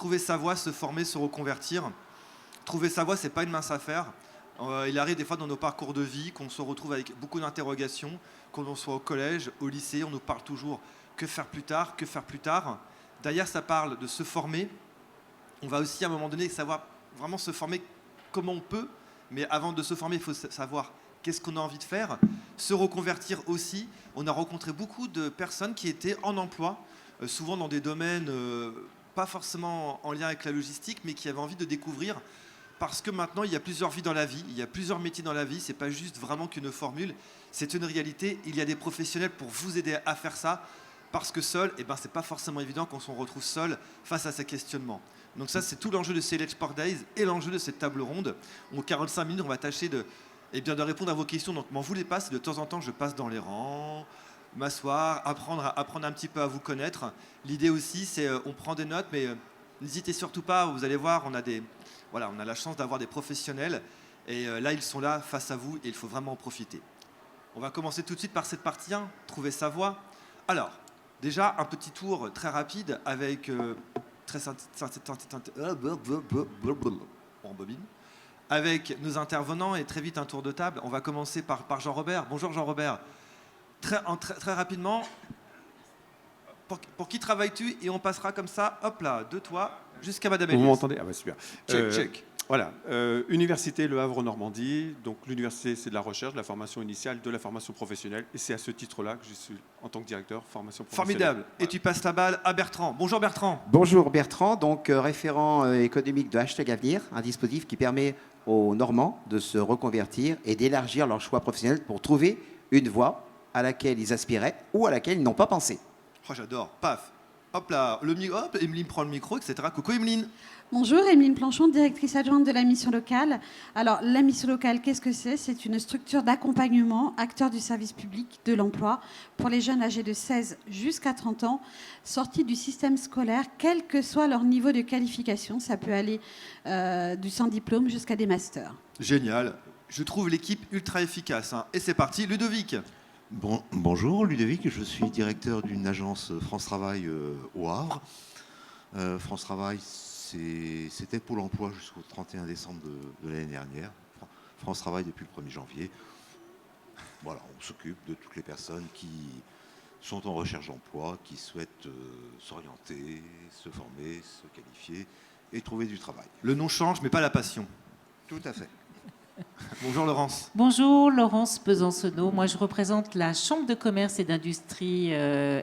trouver sa voie, se former, se reconvertir. Trouver sa voie, c'est pas une mince affaire. Il arrive des fois dans nos parcours de vie qu'on se retrouve avec beaucoup d'interrogations. Quand on soit au collège, au lycée, on nous parle toujours que faire plus tard, que faire plus tard. Derrière, ça parle de se former. On va aussi à un moment donné savoir vraiment se former comment on peut. Mais avant de se former, il faut savoir qu'est-ce qu'on a envie de faire. Se reconvertir aussi. On a rencontré beaucoup de personnes qui étaient en emploi, souvent dans des domaines pas forcément en lien avec la logistique, mais qui avaient envie de découvrir. Parce que maintenant, il y a plusieurs vies dans la vie, il y a plusieurs métiers dans la vie, c'est pas juste vraiment qu'une formule, c'est une réalité. Il y a des professionnels pour vous aider à faire ça, parce que seul, eh ben, c'est pas forcément évident quand on se retrouve seul face à ces questionnements. Donc ça, c'est tout l'enjeu de ces Export Days et l'enjeu de cette table ronde. En 45 minutes, on va tâcher de répondre à vos questions. Donc m'en voulez pas si de temps en temps je passe dans les rangs, m'asseoir, apprendre un petit peu à vous connaître. L'idée aussi, c'est on prend des notes, mais n'hésitez surtout pas. Vous allez voir, on a la chance d'avoir des professionnels. Et là, ils sont là face à vous et il faut vraiment en profiter. On va commencer tout de suite par cette partie 1, trouver sa voie. Alors, déjà, un petit tour très rapide avec... avec nos intervenants et très vite un tour de table. On va commencer par Jean-Robert. Bonjour Jean-Robert. Très rapidement, pour qui travailles-tu? Et on passera comme ça, hop là, de toi jusqu'à Madame Elias. Vous m'entendez? Ah bah super. Check. Voilà, Université Le Havre Normandie. Donc l'université, c'est de la recherche, de la formation initiale, de la formation professionnelle. Et c'est à ce titre-là que je suis en tant que directeur formation professionnelle. Formidable. Voilà. Et tu passes la balle à Bertrand. Bonjour Bertrand. Bonjour Bertrand, donc référent économique de Hashtag Avenir, un dispositif qui permet aux Normands de se reconvertir et d'élargir leur choix professionnel pour trouver une voie à laquelle ils aspiraient ou à laquelle ils n'ont pas pensé. Oh, j'adore. Paf. Hop là. Hop, Emeline prend le micro, etc. Coucou Emeline. Bonjour, Emeline Planchon, directrice adjointe de la mission locale. Alors, la mission locale, qu'est-ce que c'est? C'est une structure d'accompagnement, acteur du service public de l'emploi, pour les jeunes âgés de 16 jusqu'à 30 ans, sortis du système scolaire, quel que soit leur niveau de qualification. Ça peut aller du sans diplôme jusqu'à des masters. Génial. Je trouve l'équipe ultra efficace. Hein. Et c'est parti, Ludovic. Bonjour Ludovic, je suis directeur d'une agence France Travail au Havre. France Travail, c'était Pôle emploi jusqu'au 31 décembre de l'année dernière. France Travail depuis le 1er janvier. Voilà, on s'occupe de toutes les personnes qui sont en recherche d'emploi, qui souhaitent s'orienter, se former, se qualifier et trouver du travail. Le nom change, mais pas la passion. Tout à fait. Bonjour Laurence. Bonjour, Laurence Besancenot. Moi, je représente la Chambre de commerce et d'industrie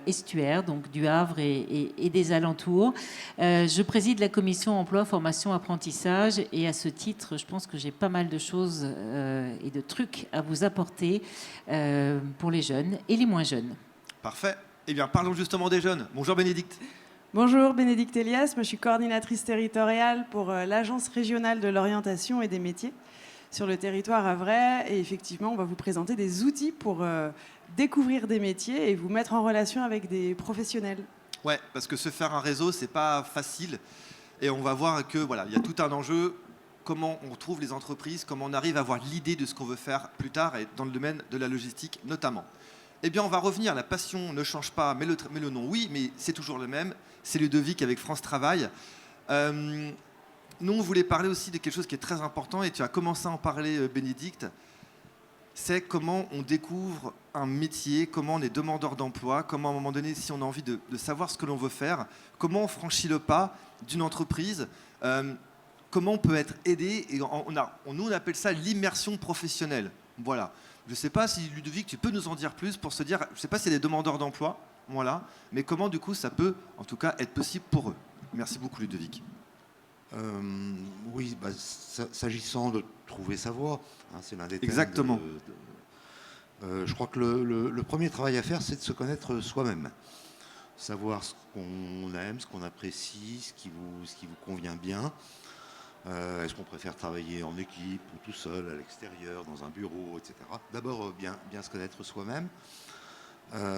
estuaire, donc du Havre et des alentours. Je préside la commission emploi, formation, apprentissage. Et à ce titre, je pense que j'ai pas mal de choses et de trucs à vous apporter pour les jeunes et les moins jeunes. Parfait. Eh bien, parlons justement des jeunes. Bonjour Bénédicte. Bonjour, Bénédicte Elias. Moi, je suis coordinatrice territoriale pour l'Agence régionale de l'orientation et des métiers sur le territoire havrais. Et effectivement, on va vous présenter des outils pour découvrir des métiers et vous mettre en relation avec des professionnels. Ouais, parce que se faire un réseau, c'est pas facile. Et on va voir que voilà, il y a tout un enjeu. Comment on trouve les entreprises, comment on arrive à avoir l'idée de ce qu'on veut faire plus tard et dans le domaine de la logistique notamment. Eh bien, on va revenir. La passion ne change pas, mais le nom, oui, mais c'est toujours le même. C'est Ludovic avec France Travail. Nous, on voulait parler aussi de quelque chose qui est très important, et tu as commencé à en parler, Bénédicte. C'est comment on découvre un métier, comment on est demandeur d'emploi, comment à un moment donné, si on a envie de savoir ce que l'on veut faire, comment on franchit le pas d'une entreprise, comment on peut être aidé. Et nous, on appelle ça l'immersion professionnelle. Voilà. Je ne sais pas si, Ludovic, tu peux nous en dire plus pour se dire, je ne sais pas si c'est des demandeurs d'emploi, voilà, mais comment, du coup, ça peut, en tout cas, être possible pour eux. Merci beaucoup, Ludovic. Oui, s'agissant de trouver sa voie, hein, c'est l'un des thèmes. Exactement. Je crois que le premier travail à faire, c'est de se connaître soi-même. Savoir ce qu'on aime, ce qu'on apprécie, ce qui vous convient bien. Est-ce qu'on préfère travailler en équipe ou tout seul, à l'extérieur, dans un bureau, etc. D'abord, bien se connaître soi-même.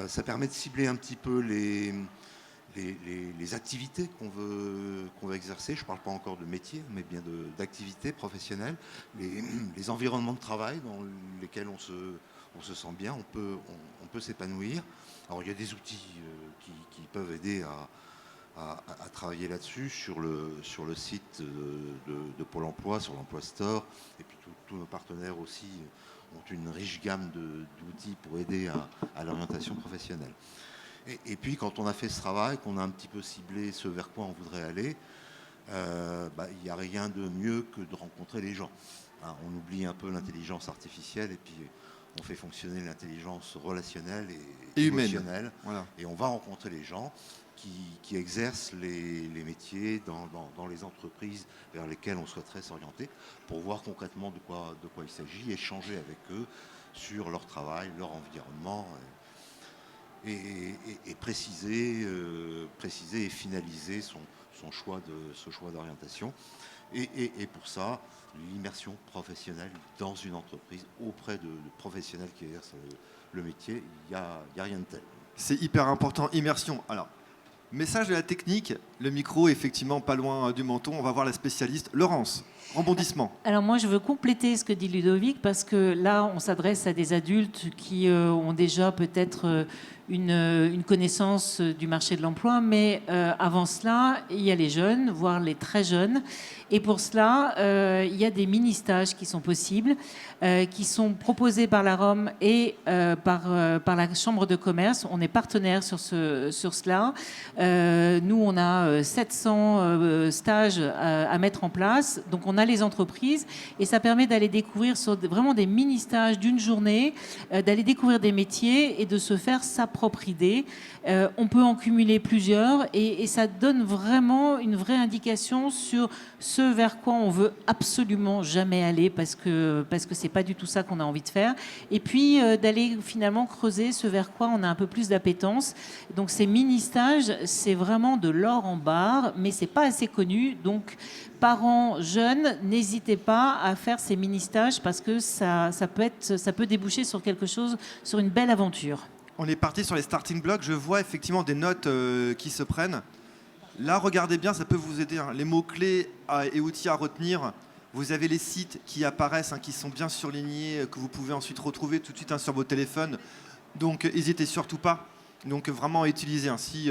Ça permet de cibler un petit peu les activités qu'on veut exercer. Je ne parle pas encore de métier, mais bien d'activités professionnelles. Les environnements de travail dans lesquels on se sent bien, on peut s'épanouir. Alors il y a des outils qui peuvent aider à travailler là-dessus sur le site de Pôle emploi, sur l'Emploi Store, et puis tous nos partenaires aussi ont une riche gamme d'outils pour aider à l'orientation professionnelle. Et puis quand on a fait ce travail, qu'on a un petit peu ciblé ce vers quoi on voudrait aller, il n'y a rien de mieux que de rencontrer les gens. Hein, on oublie un peu l'intelligence artificielle et puis on fait fonctionner l'intelligence relationnelle et humaine. émotionnelle. Voilà. Et on va rencontrer les gens qui exercent les métiers dans les entreprises vers lesquelles on souhaiterait s'orienter pour voir concrètement de quoi il s'agit, échanger avec eux sur leur travail, leur environnement et préciser et finaliser ce choix d'orientation. Et pour ça, l'immersion professionnelle dans une entreprise auprès de professionnels qui exercent le métier, il n'y a rien de tel. C'est hyper important, immersion. Alors, message de la technique, le micro effectivement pas loin du menton. On va voir la spécialiste Laurence. Rebondissement. Alors moi, je veux compléter ce que dit Ludovic parce que là, on s'adresse à des adultes qui ont déjà peut-être une connaissance du marché de l'emploi, mais avant cela, il y a les jeunes, voire les très jeunes. Et pour cela, il y a des mini-stages qui sont possibles, qui sont proposés par la ROM et par la Chambre de commerce. On est partenaire sur cela. Nous, on a 700 stages à mettre en place. Donc, on a les entreprises et ça permet d'aller découvrir sur vraiment des mini-stages d'une journée, d'aller découvrir des métiers et de se faire sa propre idée. On peut en cumuler plusieurs et ça donne vraiment une vraie indication sur ce vers quoi on veut absolument jamais aller parce que c'est pas du tout ça qu'on a envie de faire. Et puis d'aller finalement creuser ce vers quoi on a un peu plus d'appétence. Donc ces mini-stages, c'est vraiment de l'or en barre, mais c'est pas assez connu. Donc parents jeunes, n'hésitez pas à faire ces mini-stages parce que ça peut déboucher sur quelque chose, sur une belle aventure. On est parti sur les starting blocks. Je vois effectivement des notes qui se prennent. Là, regardez bien, ça peut vous aider. Hein. Les mots-clés et outils à retenir. Vous avez les sites qui apparaissent, qui sont bien surlignés, que vous pouvez ensuite retrouver tout de suite sur vos téléphones. Donc, n'hésitez surtout pas. Donc, vraiment utiliser. Si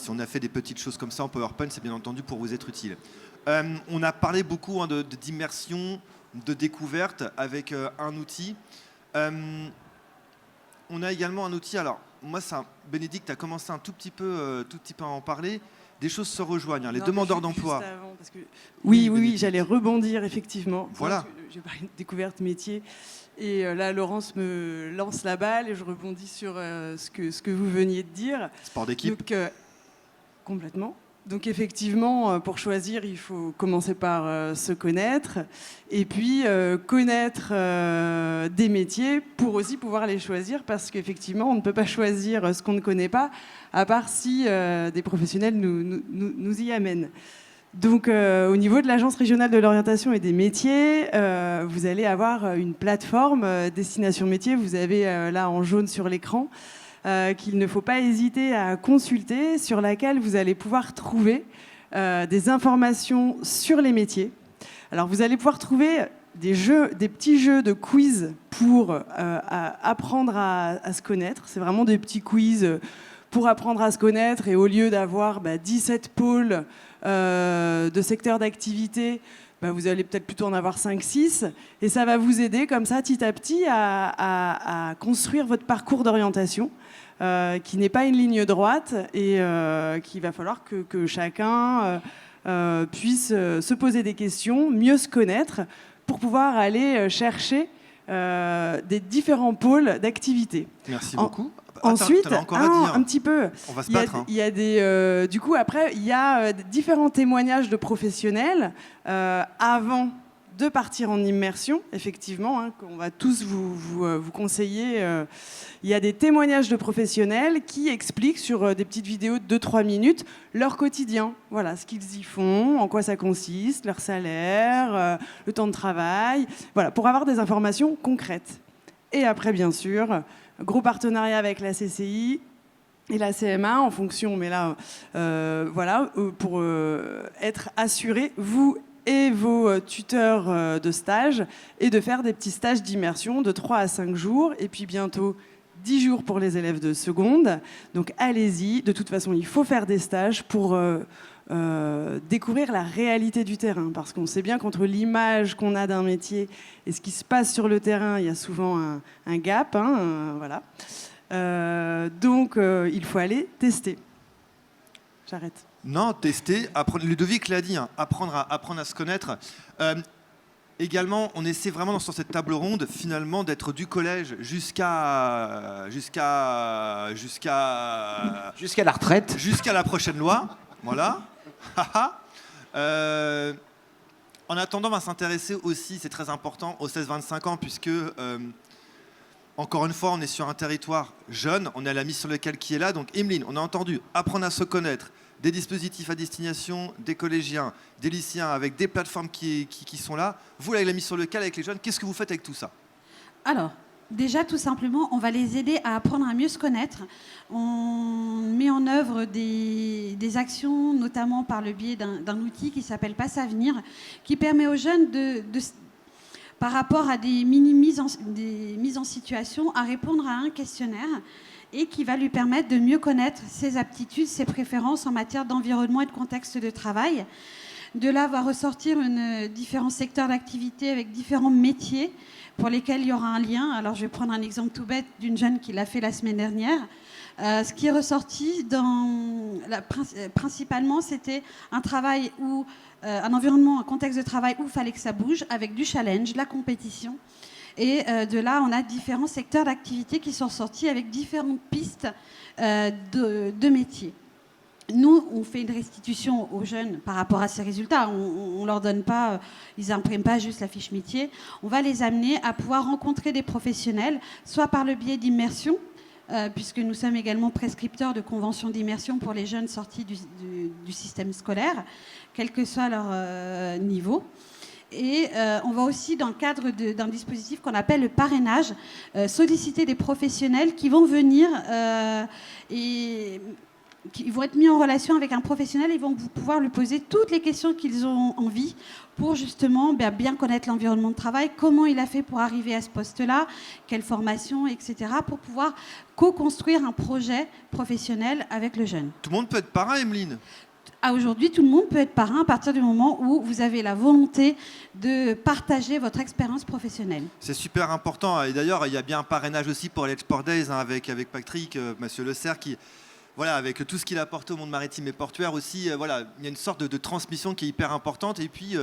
on a fait des petites choses comme ça en PowerPoint, c'est bien entendu pour vous être utile. On a parlé beaucoup d'immersion, de découverte avec un outil. On a également un outil. Alors, moi, Bénédicte, tu as commencé un tout petit peu à en parler. Des choses se rejoignent. Les demandeurs d'emploi. Oui, j'allais rebondir effectivement. Voilà. J'ai parlé de découverte métier. Et là, Laurence me lance la balle et je rebondis sur ce que vous veniez de dire. Sport d'équipe. Donc, complètement. Donc effectivement, pour choisir, il faut commencer par se connaître et puis connaître des métiers pour aussi pouvoir les choisir parce qu'effectivement, on ne peut pas choisir ce qu'on ne connaît pas à part si des professionnels nous y amènent. Donc au niveau de l'Agence régionale de l'orientation et des métiers, vous allez avoir une plateforme Destination Métiers, vous avez là en jaune sur l'écran, qu'il ne faut pas hésiter à consulter, sur laquelle vous allez pouvoir trouver des informations sur les métiers. Alors vous allez pouvoir trouver des petits jeux de quiz pour apprendre à se connaître. C'est vraiment des petits quiz pour apprendre à se connaître et au lieu d'avoir 17 pôles de secteurs d'activité, vous allez peut-être plutôt en avoir 5-6 et ça va vous aider comme ça petit à petit à construire votre parcours d'orientation qui n'est pas une ligne droite et qu'il va falloir que chacun puisse se poser des questions, mieux se connaître pour pouvoir aller chercher des différents pôles d'activité. Merci beaucoup. Ensuite, un petit peu. On va se battre. Il y a des, du coup, après, il y a différents témoignages de professionnels avant de partir en immersion, effectivement, qu'on va tous vous conseiller. Il y a des témoignages de professionnels qui expliquent sur des petites vidéos de 2-3 minutes leur quotidien. Voilà, ce qu'ils y font, en quoi ça consiste, leur salaire, le temps de travail. Voilà, pour avoir des informations concrètes. Et après, bien sûr, gros partenariat avec la CCI et la CMA en fonction, mais là, pour être assuré, vous et vos tuteurs de stage, et de faire des petits stages d'immersion de 3 à 5 jours, et puis bientôt 10 jours pour les élèves de seconde. Donc allez-y, de toute façon il faut faire des stages pour découvrir la réalité du terrain, parce qu'on sait bien qu'entre l'image qu'on a d'un métier et ce qui se passe sur le terrain, il y a souvent un gap, voilà. Donc il faut aller tester. J'arrête. Non, tester, apprendre. Ludovic l'a dit, apprendre à se connaître. Également, on essaie vraiment sur cette table ronde, finalement, d'être du collège jusqu'à Jusqu'à la retraite. jusqu'à la prochaine loi. Voilà. En attendant, on va s'intéresser aussi, c'est très important, aux 16-25 ans, puisque, encore une fois, on est sur un territoire jeune, on est à la mission locale qui est là. Donc, Emeline, on a entendu apprendre à se connaître, des dispositifs à destination des collégiens, des lycéens, avec des plateformes qui sont là. Vous, avec la mission locale, avec les jeunes, qu'est-ce que vous faites avec tout ça? Alors, déjà, tout simplement, on va les aider à apprendre à mieux se connaître. On met en œuvre des actions, notamment par le biais d'un outil qui s'appelle Passe Avenir, qui permet aux jeunes, par rapport à des mises en situation, à répondre à un questionnaire et qui va lui permettre de mieux connaître ses aptitudes, ses préférences en matière d'environnement et de contexte de travail. De là va ressortir différents secteurs d'activité avec différents métiers pour lesquels il y aura un lien. Alors je vais prendre un exemple tout bête d'une jeune qui l'a fait la semaine dernière. Ce qui est ressorti principalement, c'était un travail où un environnement, un contexte de travail où il fallait que ça bouge, avec du challenge, de la compétition. Et de là, on a différents secteurs d'activité qui sont sortis avec différentes pistes de métiers. Nous, on fait une restitution aux jeunes par rapport à ces résultats. On leur donne pas, ils n'impriment pas juste la fiche métier. On va les amener à pouvoir rencontrer des professionnels, soit par le biais d'immersion, puisque nous sommes également prescripteurs de conventions d'immersion pour les jeunes sortis du système scolaire, quel que soit leur niveau. Et on va aussi, dans le cadre d'un dispositif qu'on appelle le parrainage, solliciter des professionnels qui vont venir et qui vont être mis en relation avec un professionnel et vont pouvoir lui poser toutes les questions qu'ils ont envie pour justement bien connaître l'environnement de travail, comment il a fait pour arriver à ce poste-là, quelle formation, etc., pour pouvoir co-construire un projet professionnel avec le jeune. Tout le monde peut être parrain, Emeline? Aujourd'hui, tout le monde peut être parrain à partir du moment où vous avez la volonté de partager votre expérience professionnelle. C'est super important. Et d'ailleurs, il y a bien un parrainage aussi pour l'Export Days avec Patrick, Monsieur Le Serre, qui, voilà, avec tout ce qu'il a apporté au monde maritime et portuaire aussi, voilà, il y a une sorte de transmission qui est hyper importante. Et puis,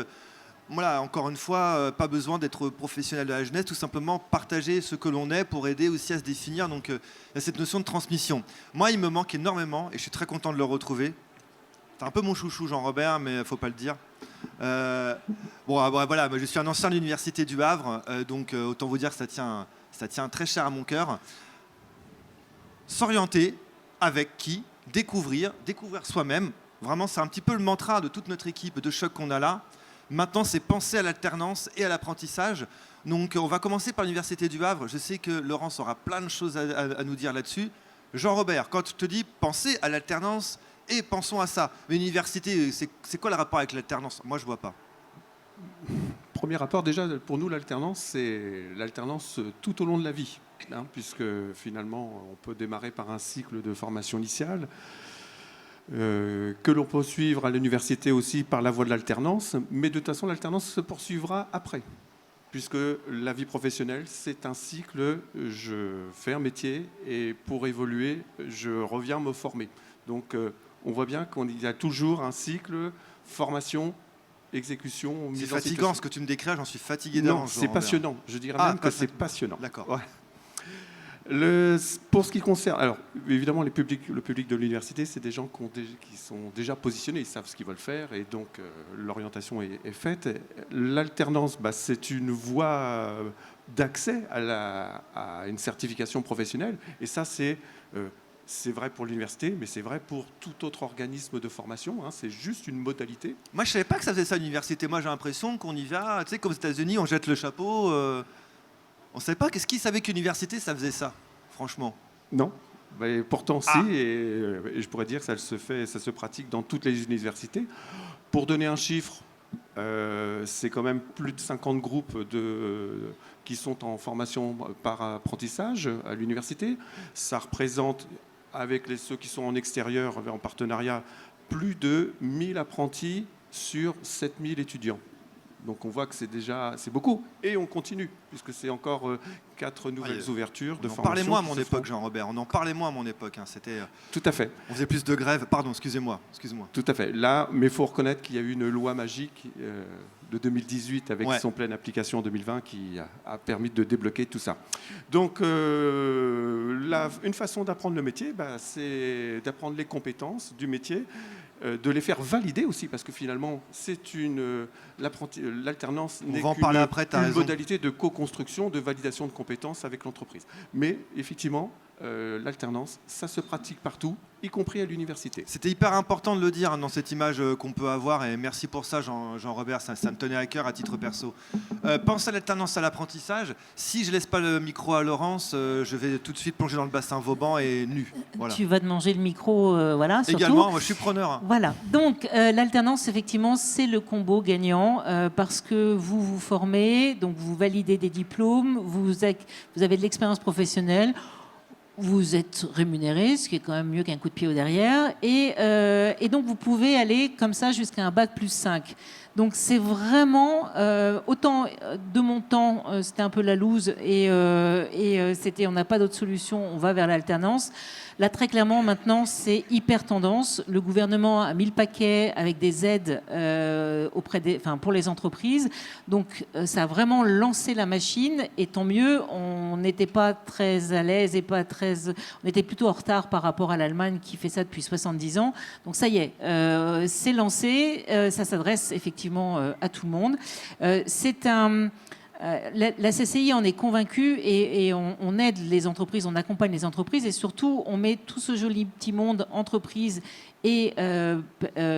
voilà, encore une fois, pas besoin d'être professionnel de la jeunesse, tout simplement partager ce que l'on est pour aider aussi à se définir. Donc, il y a cette notion de transmission. Moi, il me manque énormément et je suis très content de le retrouver. C'est un peu mon chouchou, Jean-Robert, mais il ne faut pas le dire. Voilà, je suis un ancien de l'Université du Havre, donc autant vous dire que ça tient très cher à mon cœur. S'orienter, avec qui, découvrir soi-même. Vraiment, c'est un petit peu le mantra de toute notre équipe de choc qu'on a là. Maintenant, c'est penser à l'alternance et à l'apprentissage. Donc, on va commencer par l'Université du Havre. Je sais que Laurence aura plein de choses à nous dire là-dessus. Jean-Robert, quand je te dis penser à l'alternance, et pensons à ça. Mais l'université, c'est quoi le rapport avec l'alternance? Moi, je ne vois pas. Premier rapport, déjà, pour nous, l'alternance, c'est l'alternance tout au long de la vie, puisque finalement, on peut démarrer par un cycle de formation initiale, que l'on peut suivre à l'université aussi par la voie de l'alternance, mais de toute façon, l'alternance se poursuivra après, puisque la vie professionnelle, c'est un cycle, je fais un métier, et pour évoluer, je reviens me former. Donc, on voit bien qu'il y a toujours un cycle formation, exécution, mise en situation. C'est fatigant ce que tu me décris, j'en suis fatigué d'avance. Non, c'est passionnant. Je dirais même que c'est passionnant. D'accord. Ouais. Pour ce qui concerne, alors évidemment, le public de l'université, c'est des gens qui sont déjà positionnés, ils savent ce qu'ils veulent faire et donc l'orientation est faite. L'alternance, c'est une voie d'accès à une certification professionnelle et ça, c'est vrai pour l'université, mais c'est vrai pour tout autre organisme de formation. C'est juste une modalité. Moi, je ne savais pas que ça faisait ça à l'université. Moi, j'ai l'impression qu'on y va, tu sais, comme aux États-Unis, on jette le chapeau. On ne savait pas. Qu'est-ce qui savait que l'université, ça faisait ça, franchement? Non. Mais pourtant, si. Et je pourrais dire que ça se pratique dans toutes les universités. Pour donner un chiffre, C'est quand même plus de 50 groupes qui sont en formation par apprentissage à l'université. Ça représente, avec ceux qui sont en extérieur, en partenariat, plus de 1000 apprentis sur 7000 étudiants. Donc on voit que c'est beaucoup. Et on continue, puisque c'est encore 4 nouvelles ouvertures de formation. Parlez-moi à mon époque, Jean-Robert. On en parlait moins à mon époque. C'était. Tout à fait. On faisait plus de grèves. Pardon, excusez-moi. Tout à fait. Là, mais il faut reconnaître qu'il y a eu une loi magique de 2018 avec son pleine application en 2020 qui a permis de débloquer tout ça. Donc, une façon d'apprendre le métier, c'est d'apprendre les compétences du métier, de les faire valider aussi, parce que finalement, l'alternance n'est qu'une modalité de co-construction, de validation de compétences avec l'entreprise. Mais effectivement, l'alternance, ça se pratique partout, y compris à l'université. C'était hyper important de le dire dans cette image qu'on peut avoir, et merci pour ça, Jean-Robert, ça me tenait à cœur à titre perso. Pensez à l'alternance, à l'apprentissage. Si je laisse pas le micro à Laurence, je vais tout de suite plonger dans le bassin Vauban et nu. Voilà. Tu vas te manger le micro, voilà. Surtout. Également, moi je suis preneur. Voilà, donc l'alternance, effectivement, c'est le combo gagnant parce que vous vous formez, donc vous validez des diplômes, vous avez de l'expérience professionnelle, vous êtes rémunéré, ce qui est quand même mieux qu'un coup de pied au derrière, et donc vous pouvez aller comme ça jusqu'à un bac plus 5. Donc c'est vraiment, autant de mon temps, c'était un peu la loose, et on n'a pas d'autre solution, on va vers l'alternance. Là, très clairement, maintenant, c'est hyper tendance. Le gouvernement a mis le paquet avec des aides pour les entreprises. Donc, ça a vraiment lancé la machine. Et tant mieux, on n'était pas très à l'aise on était plutôt en retard par rapport à l'Allemagne qui fait ça depuis 70 ans. Donc, ça y est, c'est lancé. Ça s'adresse effectivement à tout le monde. La CCI en est convaincue et on aide les entreprises, on accompagne les entreprises et surtout on met tout ce joli petit monde entreprises et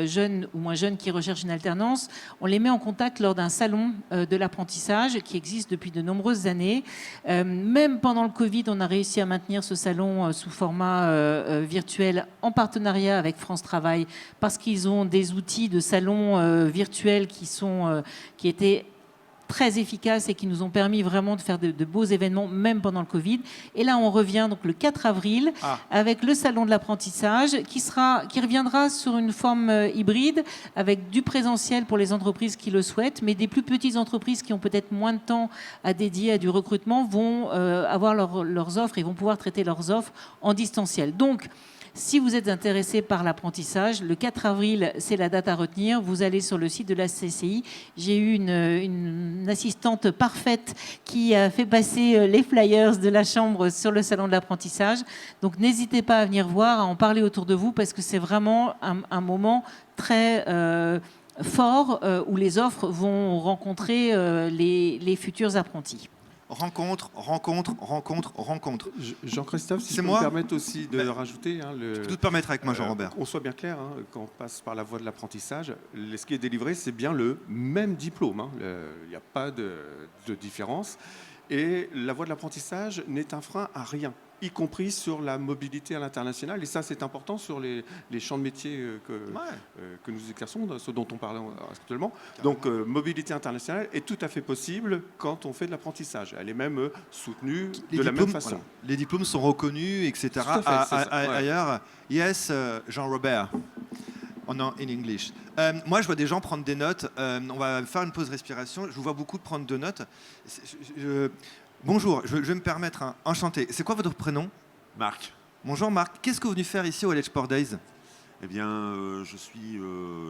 jeunes ou moins jeunes qui recherchent une alternance, on les met en contact lors d'un salon de l'apprentissage qui existe depuis de nombreuses années. Même pendant le Covid, on a réussi à maintenir ce salon sous format virtuel en partenariat avec France Travail parce qu'ils ont des outils de salon virtuels qui étaient très efficaces et qui nous ont permis vraiment de faire de beaux événements, même pendant le Covid. Et là, on revient donc le 4 avril avec le Salon de l'apprentissage qui reviendra sur une forme hybride avec du présentiel pour les entreprises qui le souhaitent, mais des plus petites entreprises qui ont peut-être moins de temps à dédier à du recrutement vont avoir leurs offres et vont pouvoir traiter leurs offres en distanciel. Donc, si vous êtes intéressé par l'apprentissage, le 4 avril, c'est la date à retenir. Vous allez sur le site de la CCI. J'ai eu une assistante parfaite qui a fait passer les flyers de la Chambre sur le salon de l'apprentissage. Donc n'hésitez pas à venir voir, à en parler autour de vous, parce que c'est vraiment un moment très fort où les offres vont rencontrer les futurs apprentis. Rencontre. Jean-Christophe, si je peux me permettre aussi de rajouter... tu peux te permettre avec moi, Jean-Robert. On soit bien clair, quand on passe par la voie de l'apprentissage, ce qui est délivré, c'est bien le même diplôme. Il n'y a pas de différence. Et la voie de l'apprentissage n'est un frein à rien, y compris sur la mobilité à l'international. Et ça, c'est important sur les champs de métiers que nous exerçons, ceux dont on parle actuellement. Donc, mobilité internationale est tout à fait possible quand on fait de l'apprentissage. Elle est même soutenue de la même façon. Voilà. Les diplômes sont reconnus, etc. Ailleurs. Yes, Jean-Robert. In English. Moi, je vois des gens prendre des notes. On va faire une pause respiration. Je vous vois beaucoup prendre de notes. Bonjour, je vais me permettre, enchanté. C'est quoi votre prénom ? Marc. Bonjour Marc. Qu'est-ce que vous venez faire ici au Sport Days ? Eh bien, je suis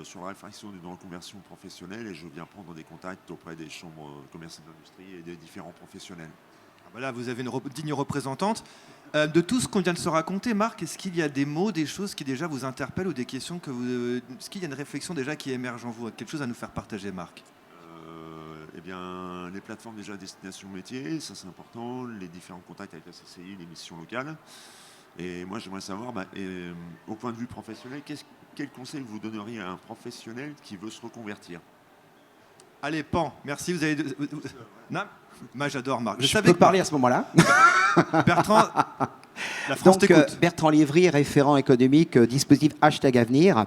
sur la réflexion d'une reconversion professionnelle et je viens prendre des contacts auprès des chambres de commerce et d'industrie et des différents professionnels. Voilà, vous avez une digne représentante. De tout ce qu'on vient de se raconter, Marc, est-ce qu'il y a des mots, des choses qui déjà vous interpellent ou des questions que vous... Est-ce qu'il y a une réflexion déjà qui émerge en vous ? Quelque chose à nous faire partager, Marc ? Eh bien, les plateformes déjà destination métier, ça c'est important, les différents contacts avec la CCI, les missions locales. Et moi, j'aimerais savoir, au point de vue professionnel, quel conseil vous donneriez à un professionnel qui veut se reconvertir ? Allez, Pan, merci. Vous avez... Non, moi, j'adore Marc. Je peux parler à ce moment-là. Bertrand. La France Donc, t'écoute. Bertrand Livry, référent économique, dispositif #Avenir.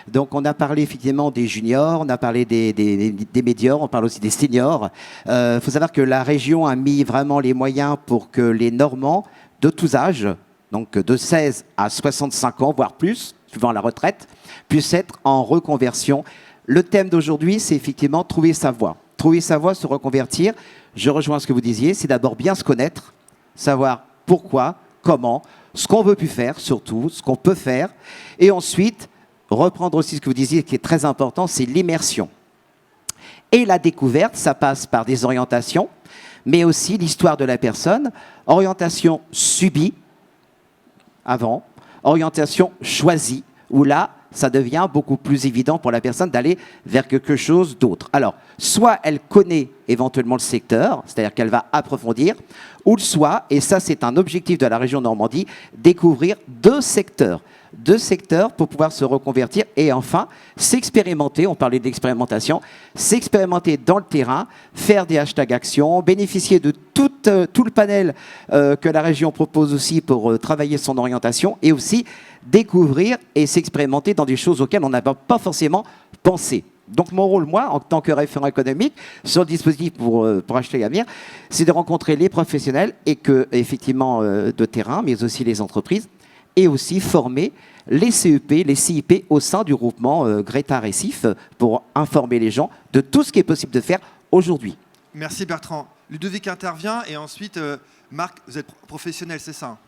Donc, on a parlé effectivement des juniors, on a parlé des médiors, on parle aussi des seniors. Il faut savoir que la région a mis vraiment les moyens pour que les Normands de tous âges, donc de 16 à 65 ans, voire plus, suivant la retraite, puissent être en reconversion. Le thème d'aujourd'hui, c'est effectivement trouver sa voie. Trouver sa voie, se reconvertir. Je rejoins ce que vous disiez, c'est d'abord bien se connaître, savoir pourquoi, comment, ce qu'on veut plus faire surtout, ce qu'on peut faire. Et ensuite, reprendre aussi ce que vous disiez qui est très important, c'est l'immersion. Et la découverte, ça passe par des orientations, mais aussi l'histoire de la personne. Orientation subie avant, orientation choisie, où là, ça devient beaucoup plus évident pour la personne d'aller vers quelque chose d'autre. Alors, soit elle connaît éventuellement le secteur, c'est-à-dire qu'elle va approfondir, ou soit, et ça c'est un objectif de la région Normandie, découvrir deux secteurs pour pouvoir se reconvertir et enfin s'expérimenter, on parlait d'expérimentation, s'expérimenter dans le terrain, faire des #actions, bénéficier de tout le panel que la région propose aussi pour travailler son orientation et aussi découvrir et s'expérimenter dans des choses auxquelles on n'a pas forcément pensé. Donc mon rôle, moi, en tant que référent économique sur le dispositif pour #Avenir, c'est de rencontrer les professionnels et que, effectivement, de terrain, mais aussi les entreprises, et aussi former les CEP, les CIP au sein du groupement Greta Récif pour informer les gens de tout ce qui est possible de faire aujourd'hui. Merci Bertrand. Ludovic intervient et ensuite, Marc, vous êtes professionnel, c'est ça?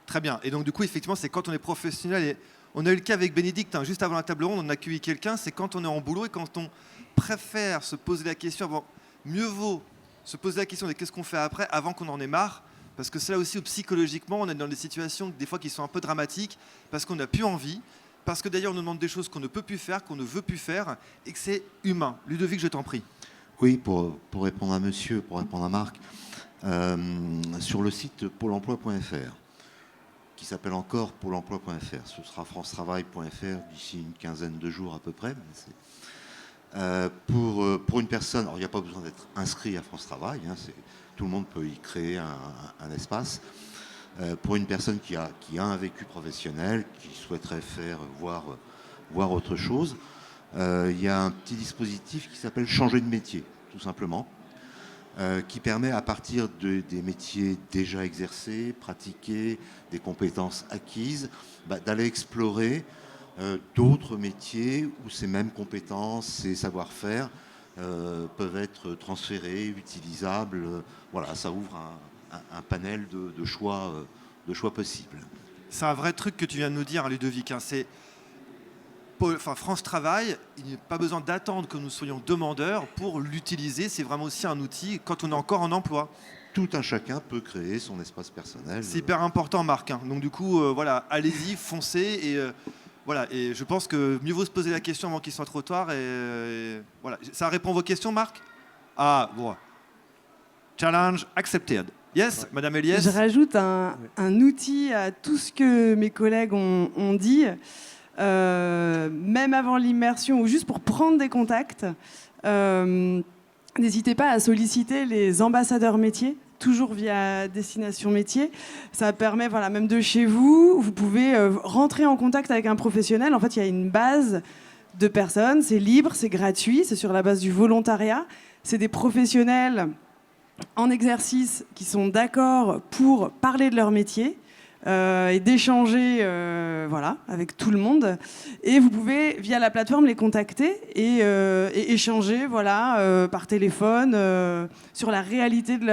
Très bien. Et donc du coup, effectivement, c'est quand on est professionnel, et on a eu le cas avec Bénédicte, hein, juste avant la table ronde, on a accueilli quelqu'un, c'est quand on est en boulot et quand on préfère se poser la question, mieux vaut se poser la question de qu'est-ce qu'on fait après, avant qu'on en ait marre. Parce que c'est là aussi où psychologiquement, on est dans des situations des fois qui sont un peu dramatiques, parce qu'on n'a plus envie, parce que d'ailleurs on nous demande des choses qu'on ne peut plus faire, qu'on ne veut plus faire, et que c'est humain. Ludovic, je t'en prie. Oui, pour répondre à monsieur, pour répondre à Marc, sur le site pôle emploi.fr, qui s'appelle encore pôle emploi.fr, ce sera francetravail.fr d'ici une quinzaine de jours à peu près. Pour une personne, alors il n'y a pas besoin d'être inscrit à France Travail, hein, tout le monde peut y créer un espace. Pour une personne qui a un vécu professionnel, qui souhaiterait voir autre chose, il y a un petit dispositif qui s'appelle changer de métier, tout simplement, qui permet à partir des métiers déjà exercés, pratiqués, des compétences acquises, d'aller explorer d'autres métiers où ces mêmes compétences, ces savoir-faire peuvent être transférés, utilisables. Voilà, ça ouvre un panel de choix possibles. C'est un vrai truc que tu viens de nous dire, hein, Ludovic. Hein, France Travail, il n'y a pas besoin d'attendre que nous soyons demandeurs pour l'utiliser. C'est vraiment aussi un outil quand on est encore en emploi. Tout un chacun peut créer son espace personnel. C'est hyper important, Marc. Hein. Donc du coup, voilà, allez-y, foncez. Et voilà, et je pense que mieux vaut se poser la question avant qu'il soit trop tard. Et voilà, ça répond à vos questions, Marc? Ah, bon. Challenge accepted. Yes, Madame Eliès. Je rajoute un outil à tout ce que mes collègues ont dit. Même avant l'immersion ou juste pour prendre des contacts, n'hésitez pas à solliciter les ambassadeurs métiers, toujours via Destination Métier. Ça permet, voilà, même de chez vous, vous pouvez rentrer en contact avec un professionnel. En fait, il y a une base de personnes, c'est libre, c'est gratuit, c'est sur la base du volontariat. C'est des professionnels en exercice qui sont d'accord pour parler de leur métier. Et d'échanger voilà, avec tout le monde. Et vous pouvez, via la plateforme, les contacter et échanger voilà, par téléphone sur la réalité de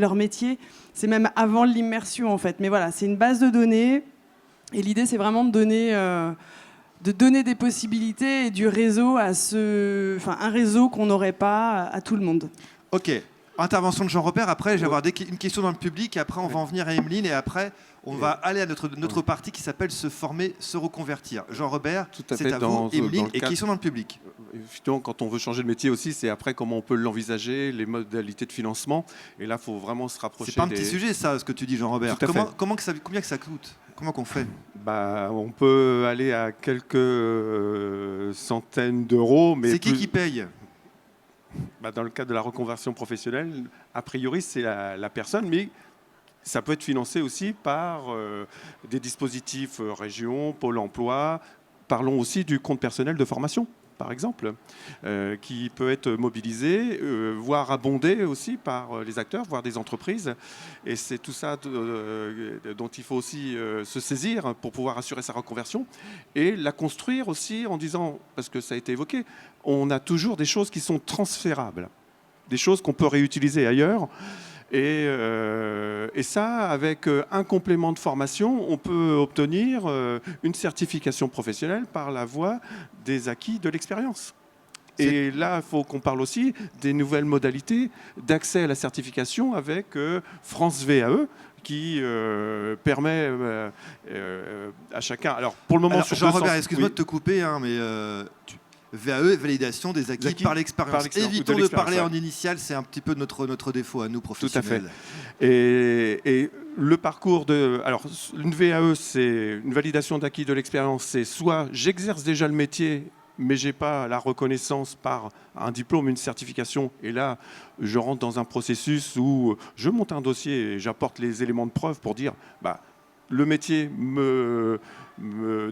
leur métier. C'est même avant l'immersion, en fait. Mais voilà, c'est une base de données. Et l'idée, c'est vraiment de donner des possibilités et du réseau un réseau qu'on n'aurait pas à tout le monde. Ok. Intervention de Jean-Robert. Après, je vais avoir une question dans le public. Et après, on va en venir à Emeline. Et après, on va aller à notre partie qui s'appelle se former, se reconvertir. Jean-Robert, c'est à vous, Emeline, et question dans le public. Effectivement, quand on veut changer de métier aussi, c'est après comment on peut l'envisager, les modalités de financement. Et là, il faut vraiment se rapprocher. C'est pas un petit sujet, ça, ce que tu dis, Jean-Robert. Combien que ça coûte? Comment qu'on fait? On peut aller à quelques centaines d'euros. C'est qui paye? Dans le cadre de la reconversion professionnelle, a priori, c'est la personne, mais Ça peut être financé aussi par des dispositifs région, Pôle emploi. Parlons aussi du compte personnel de formation, par exemple, qui peut être mobilisé, voire abondé aussi par les acteurs, voire des entreprises. Et c'est tout ça dont il faut aussi se saisir pour pouvoir assurer sa reconversion et la construire aussi en disant, parce que ça a été évoqué, on a toujours des choses qui sont transférables, des choses qu'on peut réutiliser ailleurs. Et ça, avec un complément de formation, on peut obtenir une certification professionnelle par la voie des acquis de l'expérience. Et là, il faut qu'on parle aussi des nouvelles modalités d'accès à la certification avec France VAE, qui permet à chacun... Alors, pour le moment... Alors, Jean-Robert, excuse-moi de te couper, hein, mais... VAE, validation des acquis par l'expérience. Évitons de parler en initial, c'est un petit peu notre défaut à nous, professionnels. Tout à fait. Et le parcours de... Alors, une VAE, c'est une validation d'acquis de l'expérience. C'est soit j'exerce déjà le métier, mais je n'ai pas la reconnaissance par un diplôme, une certification. Et là, je rentre dans un processus où je monte un dossier et j'apporte les éléments de preuve pour dire... le métier me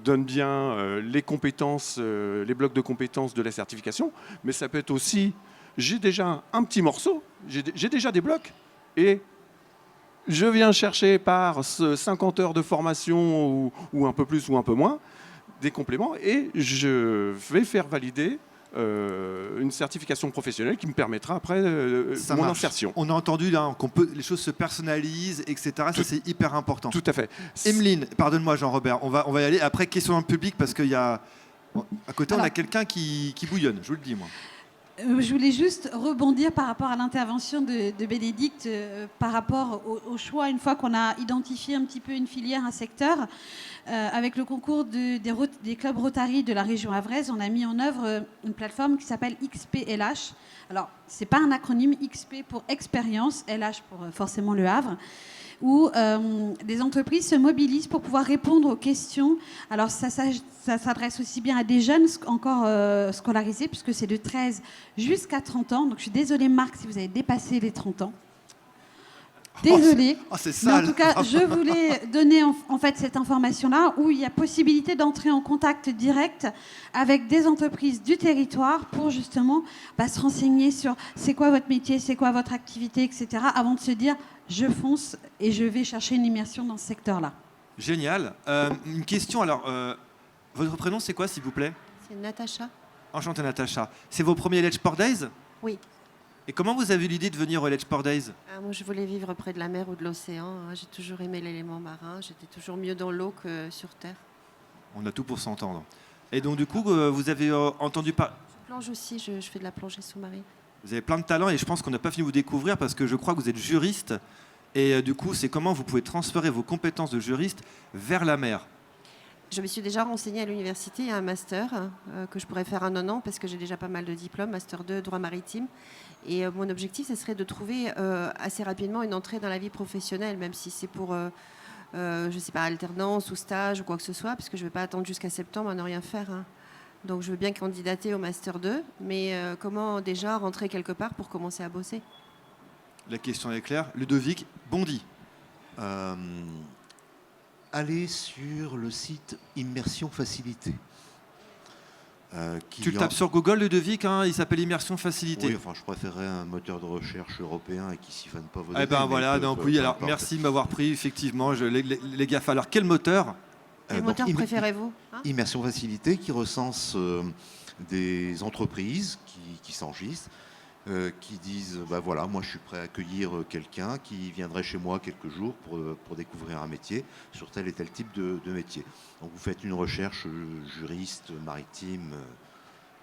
donne bien les compétences, les blocs de compétences de la certification, mais ça peut être aussi, j'ai déjà un petit morceau, j'ai déjà des blocs, et je viens chercher par 50 heures de formation ou un peu plus ou un peu moins, des compléments, et je vais faire valider une certification professionnelle qui me permettra après mon insertion. On a entendu là les choses se personnalisent, etc. Ça, c'est hyper important. Tout à fait. Emeline, pardonne-moi Jean-Robert, on va y aller. Après, question dans le public, parce qu'il y a... À côté, on a quelqu'un qui bouillonne, je vous le dis, moi. Je voulais juste rebondir par rapport à l'intervention de Bénédicte, par rapport au choix, une fois qu'on a identifié un petit peu une filière, un secteur. Avec le concours des clubs Rotary de la région havraise, on a mis en œuvre une plateforme qui s'appelle XPLH. Alors, ce n'est pas un acronyme, XP pour expérience, LH pour forcément le Havre, où des entreprises se mobilisent pour pouvoir répondre aux questions. Alors, ça s'adresse aussi bien à des jeunes encore scolarisés, puisque c'est de 13 jusqu'à 30 ans. Donc, je suis désolée, Marc, si vous avez dépassé les 30 ans. Désolée. C'est mais sale. en tout cas, je voulais donner en fait cette information-là où il y a possibilité d'entrer en contact direct avec des entreprises du territoire pour justement se renseigner sur c'est quoi votre métier, c'est quoi votre activité, etc. avant de se dire je fonce et je vais chercher une immersion dans ce secteur-là. Génial. Une question alors. Votre prénom c'est quoi s'il vous plaît? C'est Natacha. Enchantée Natacha. C'est vos premiers Let's Sport Days? Oui. Et comment vous avez eu l'idée de venir au Let's Sport Days? Moi, je voulais vivre près de la mer ou de l'océan. J'ai toujours aimé l'élément marin. J'étais toujours mieux dans l'eau que sur terre. On a tout pour s'entendre. Et donc, du coup, vous avez entendu parler... Je plonge aussi. Je fais de la plongée sous-marine. Vous avez plein de talents et je pense qu'on n'a pas fini de vous découvrir parce que je crois que vous êtes juriste. Et du coup, c'est comment vous pouvez transférer vos compétences de juriste vers la mer? Je me suis déjà renseignée à l'université. Il y a un master que je pourrais faire en un an parce que j'ai déjà pas mal de diplômes. Master 2, droit maritime. Et mon objectif, ce serait de trouver assez rapidement une entrée dans la vie professionnelle, même si c'est pour, je ne sais pas, alternance ou stage ou quoi que ce soit, parce que je ne vais pas attendre jusqu'à septembre à ne rien faire. Hein. Donc je veux bien candidater au Master 2, mais comment déjà rentrer quelque part pour commencer à bosser? La question est claire. Ludovic, Bondy. Allez sur le site Immersion Facilité. Tu le tapes sur Google, Ludovic, hein, il s'appelle Immersion Facilité. Oui, enfin, je préférerais un moteur de recherche européen et qui ne siphonne pas vos données. Eh ben voilà, donc oui, alors merci de m'avoir pris, effectivement, les GAFA. Alors, quel moteur? Quel moteur préférez-vous? Immersion Facilité qui recense des entreprises qui s'enregistrent, qui disent voilà, moi je suis prêt à accueillir quelqu'un qui viendrait chez moi quelques jours pour découvrir un métier sur tel et tel type de métier. Donc vous faites une recherche juriste maritime,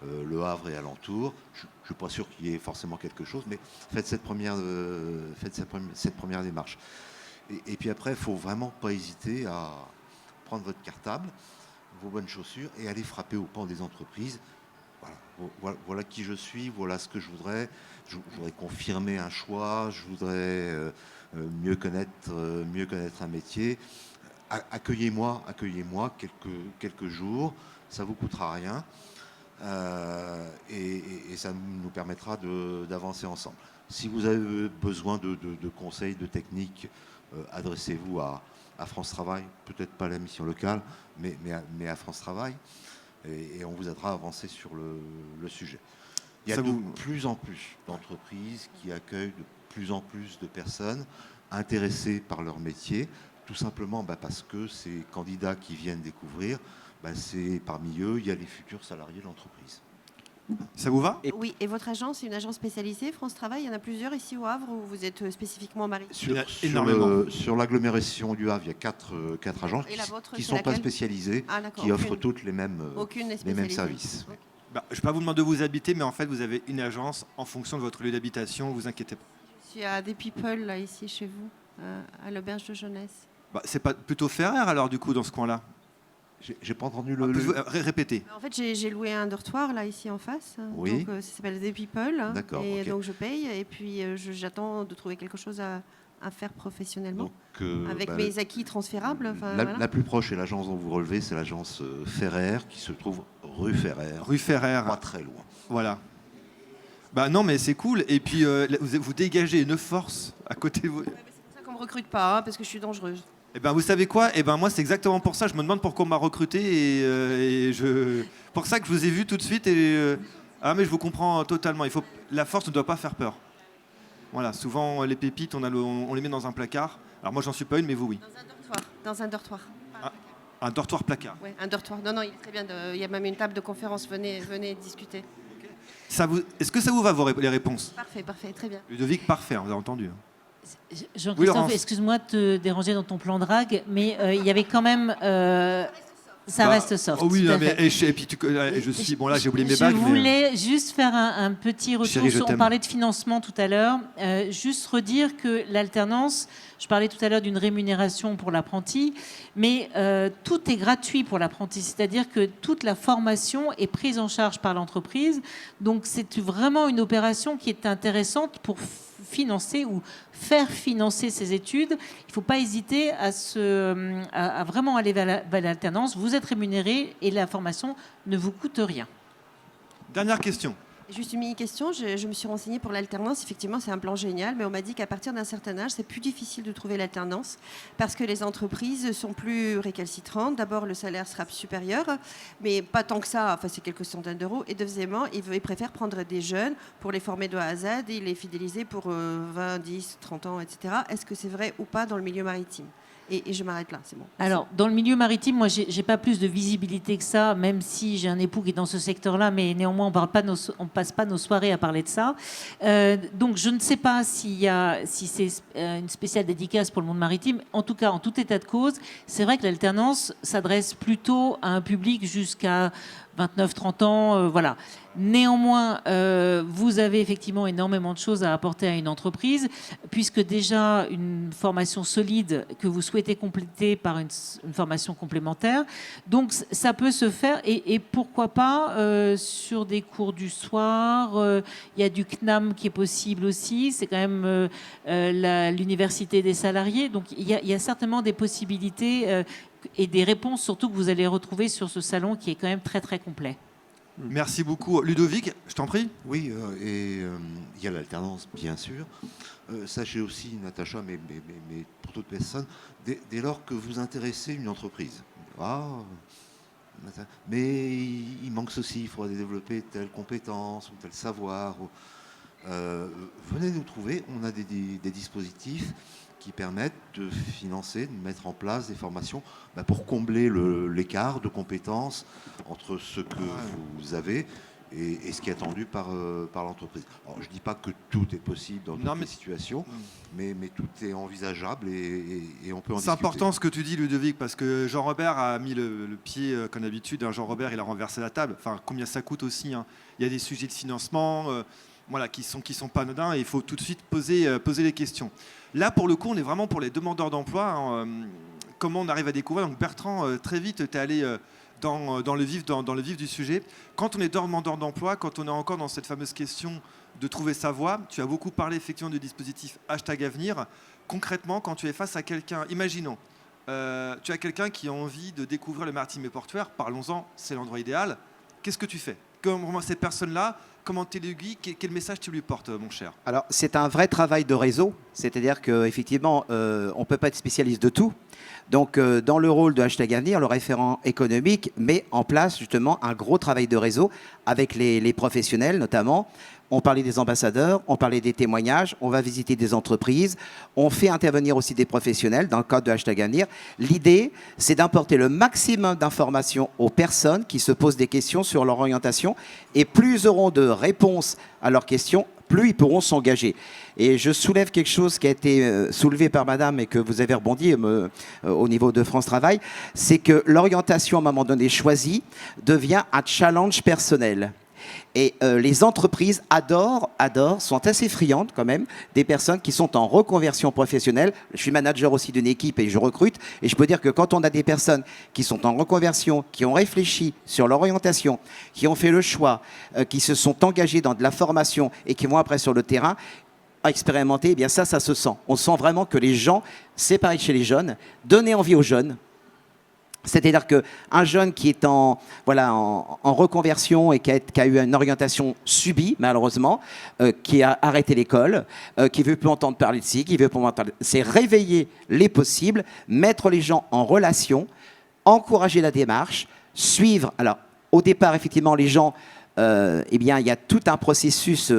Le Havre et alentour. Je ne suis pas sûr qu'il y ait forcément quelque chose, mais faites cette première démarche. Et puis après, il ne faut vraiment pas hésiter à prendre votre cartable, vos bonnes chaussures et aller frapper au pan des entreprises. Voilà qui je suis, voilà ce que je voudrais. Je voudrais confirmer un choix, je voudrais mieux connaître un métier. Accueillez-moi quelques jours, ça ne vous coûtera rien et ça nous permettra d'avancer ensemble. Si vous avez besoin de conseils, de techniques, adressez-vous à France Travail, peut-être pas à la mission locale, mais à France Travail, et on vous aidera à avancer sur le sujet. Il y a de plus en plus d'entreprises qui accueillent de plus en plus de personnes intéressées par leur métier, tout simplement parce que ces candidats qui viennent découvrir, c'est parmi eux, il y a les futurs salariés de l'entreprise. Ça vous va? Oui, et votre agence, c'est une agence spécialisée, France Travail, il y en a plusieurs ici au Havre où vous êtes spécifiquement maritime? Sur l'agglomération du Havre, il y a quatre agences qui ne sont pas spécialisées, qui offrent toutes les mêmes services. Je ne vais pas vous demander où vous habitez, mais en fait, vous avez une agence en fonction de votre lieu d'habitation, vous inquiétez pas. Je suis à des People, là, ici, chez vous, à l'auberge de jeunesse. C'est pas plutôt Ferrer, alors, du coup, dans ce coin-là? J'ai pas entendu répéter. En fait, j'ai loué un dortoir, là, ici, en face. Oui. Donc, ça s'appelle des People. D'accord, et okay. donc, je paye, et puis j'attends de trouver quelque chose à faire professionnellement. Donc, avec mes acquis transférables. La plus proche est l'agence dont vous relevez, c'est l'agence Ferrer, qui se trouve rue Ferrer. Rue Ferrer. Pas très loin. Voilà. Non, mais c'est cool. Et puis, vous dégagez une force à côté de vous. Ouais, c'est pour ça qu'on me recrute pas, parce que je suis dangereuse. Vous savez quoi? Moi, c'est exactement pour ça. Je me demande pourquoi on m'a recruté. Pour ça que je vous ai vu tout de suite. Mais je vous comprends totalement. La force ne doit pas faire peur. Voilà, souvent, les pépites, on les met dans un placard. Alors moi, j'en suis pas une, mais vous, oui. Dans un dortoir. Un dortoir placard. Oui, un dortoir. Non, il est très bien. Il y a même une table de conférence. Venez discuter. Est-ce que ça vous va, les réponses? Parfait, très bien. Ludovic, parfait, on a entendu. Jean-Christophe, excuse-moi de te déranger dans ton plan drague, mais il y avait quand même... ça reste soft. Oh oui, et puis je suis... Bon, là, j'ai oublié mes bagues. Je voulais juste faire un petit retour. Chérie, on parlait de financement tout à l'heure. Juste redire que l'alternance, je parlais tout à l'heure d'une rémunération pour l'apprenti, mais tout est gratuit pour l'apprenti. C'est-à-dire que toute la formation est prise en charge par l'entreprise. Donc, c'est vraiment une opération qui est intéressante pour financer ou faire financer ces études. Il ne faut pas hésiter à vraiment aller vers l'alternance. Vous êtes rémunéré et la formation ne vous coûte rien. Dernière question. Juste une mini-question. Je me suis renseignée pour l'alternance. Effectivement, c'est un plan génial, mais on m'a dit qu'à partir d'un certain âge, c'est plus difficile de trouver l'alternance parce que les entreprises sont plus récalcitrantes. D'abord, le salaire sera supérieur, mais pas tant que ça. Enfin, c'est quelques centaines d'euros. Et deuxièmement, ils préfèrent prendre des jeunes pour les former de A à Z et les fidéliser pour 20, 10, 30 ans, etc. Est-ce que c'est vrai ou pas dans le milieu maritime ? Et je m'arrête là, c'est bon. Alors, dans le milieu maritime, moi, j'ai pas plus de visibilité que ça, même si j'ai un époux qui est dans ce secteur-là, mais néanmoins, on passe pas nos soirées à parler de ça. Donc, je ne sais pas si c'est une spéciale dédicace pour le monde maritime. En tout cas, en tout état de cause, c'est vrai que l'alternance s'adresse plutôt à un public jusqu'à 29-30 ans, voilà. Néanmoins, vous avez effectivement énormément de choses à apporter à une entreprise, puisque déjà une formation solide que vous souhaitez compléter par une formation complémentaire. Donc, ça peut se faire, et pourquoi pas sur des cours du soir. Il y a du CNAM qui est possible aussi. C'est quand même l'université des salariés. Donc, il y a certainement des possibilités et des réponses surtout que vous allez retrouver sur ce salon qui est quand même très très complet. Merci beaucoup. Ludovic, je t'en prie. Oui, et il y a l'alternance, bien sûr. Sachez aussi, Natacha, mais pour toute personne, dès lors que vous intéressez une entreprise, mais il manque ceci, il faudrait développer telle compétence ou tel savoir. Venez nous trouver, on a des dispositifs qui permettent de financer, de mettre en place des formations pour combler l'écart de compétences entre ce que vous avez et ce qui est attendu par l'entreprise. Alors, je ne dis pas que tout est possible dans toutes les situations, mais tout est envisageable et on peut en discuter. C'est important ce que tu dis, Ludovic, parce que Jean-Robert a mis le pied, comme d'habitude. Jean-Robert, il a renversé la table. Enfin, combien ça coûte aussi. Il y a des sujets de financement qui sont pas anodins et il faut tout de suite poser les questions. Là, pour le coup, on est vraiment pour les demandeurs d'emploi. Comment on arrive à découvrir? Donc Bertrand, très vite, tu es allé dans le vif du sujet. Quand on est demandeur d'emploi, quand on est encore dans cette fameuse question de trouver sa voie, tu as beaucoup parlé effectivement du dispositif #Avenir. Concrètement, quand tu es face à quelqu'un, imaginons, tu as quelqu'un qui a envie de découvrir le maritime et portuaire, parlons-en, c'est l'endroit idéal. Qu'est-ce que tu fais? Comment cette personne-là comment tu l'aiguilles, quel message tu lui portes, mon cher? Alors, c'est un vrai travail de réseau, c'est-à-dire qu'effectivement, on ne peut pas être spécialiste de tout. Donc, dans le rôle de Hashtag Avenir, le référent économique met en place justement un gros travail de réseau avec les professionnels notamment. On parlait des ambassadeurs, on parlait des témoignages, on va visiter des entreprises, on fait intervenir aussi des professionnels dans le cadre de Hashtag Avenir. L'idée, c'est d'apporter le maximum d'informations aux personnes qui se posent des questions sur leur orientation, et plus ils auront de réponses à leurs questions, plus ils pourront s'engager. Et je soulève quelque chose qui a été soulevé par madame et que vous avez rebondi au niveau de France Travail, c'est que l'orientation à un moment donné choisie devient un challenge personnel. Et les entreprises adorent, sont assez friandes quand même, des personnes qui sont en reconversion professionnelle. Je suis manager aussi d'une équipe et je recrute. Et je peux dire que quand on a des personnes qui sont en reconversion, qui ont réfléchi sur leur orientation, qui ont fait le choix, qui se sont engagés dans de la formation et qui vont après sur le terrain, à expérimenter, eh bien ça se sent. On sent vraiment que les gens, c'est pareil chez les jeunes, donner envie aux jeunes. C'est-à-dire qu'un jeune qui est en reconversion et qui a eu une orientation subie, malheureusement, qui a arrêté l'école, qui ne veut plus entendre parler de ci, qui veut plus entendre parler... C'est réveiller les possibles, mettre les gens en relation, encourager la démarche, suivre... Alors, au départ, effectivement, les gens... eh bien, il y a tout un processus